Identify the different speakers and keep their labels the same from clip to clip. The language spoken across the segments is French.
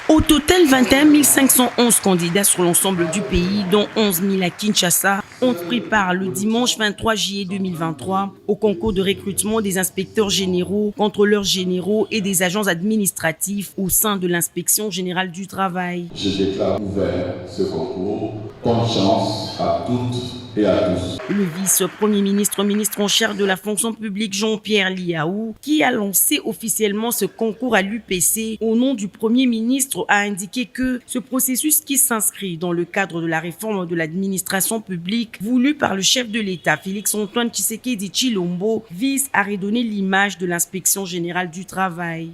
Speaker 1: Au total, 21 511 candidats sur l'ensemble du pays, dont 11 000 à Kinshasa, ont pris part le dimanche 23 juillet 2023 au concours de recrutement des inspecteurs généraux, contrôleurs généraux et des agents administratifs au sein de l'inspection générale du travail.
Speaker 2: Je déclare ouvert ce concours. Bonne chance à toutes et à tous.
Speaker 1: Le vice-premier ministre en charge de la fonction publique Jean-Pierre Liaou, qui a lancé officiellement ce concours à l'UPC au nom du Premier ministre, a indiqué que ce processus qui s'inscrit dans le cadre de la réforme de l'administration publique voulue par le chef de l'État, Félix-Antoine Tshisekedi Tshilombo, vise à redonner l'image de l'inspection générale du travail.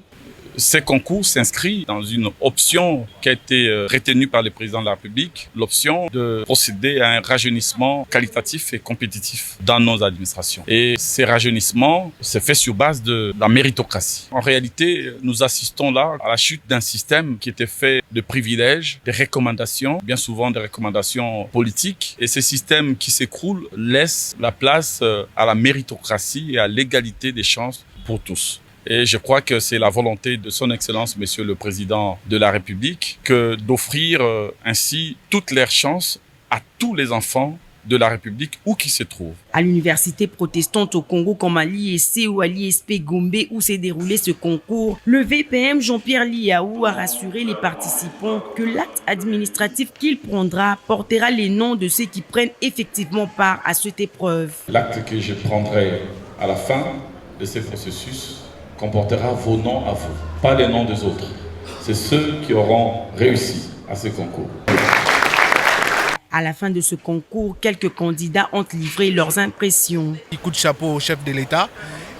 Speaker 3: Ces concours s'inscrivent dans une option qui a été retenue par le président de la République, l'option de procéder à un rajeunissement qualitatif et compétitif dans nos administrations. Et ces rajeunissements se fait sur base de la méritocratie. En réalité, nous assistons là à la chute d'un système qui était fait de privilèges, de recommandations, bien souvent des recommandations politiques. Et ce système qui s'écroule laisse la place à la méritocratie et à l'égalité des chances pour tous. Et je crois que c'est la volonté de son Excellence, Monsieur le Président de la République, que d'offrir ainsi toutes les chances à tous les enfants de la République où qu'ils se trouvent.
Speaker 1: À l'université protestante au Congo comme à l'IEC ou à l'ISP Gombe où s'est déroulé ce concours, le VPM Jean-Pierre Liaou a rassuré les participants que l'acte administratif qu'il prendra portera les noms de ceux qui prennent effectivement part à cette épreuve.
Speaker 2: L'acte que je prendrai à la fin de ce processus comportera vos noms à vous, pas les noms des autres. C'est ceux qui auront réussi à ce concours.
Speaker 1: À la fin de ce concours, quelques candidats ont livré leurs impressions.
Speaker 4: Coup de chapeau au chef de l'État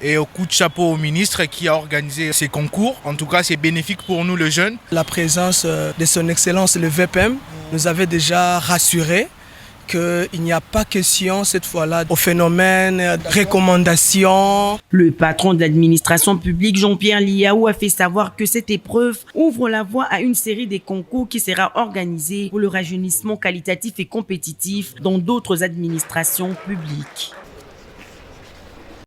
Speaker 4: et au coup de chapeau au ministre qui a organisé ces concours. En tout cas, c'est bénéfique pour nous, les jeunes.
Speaker 5: La présence de son Excellence, le VPM, nous avait déjà rassurés qu'il n'y a pas question cette fois-là au phénomène de recommandation.
Speaker 1: Le patron de l'administration publique, Jean-Pierre Liaou, a fait savoir que cette épreuve ouvre la voie à une série de concours qui sera organisée pour le rajeunissement qualitatif et compétitif dans d'autres administrations publiques.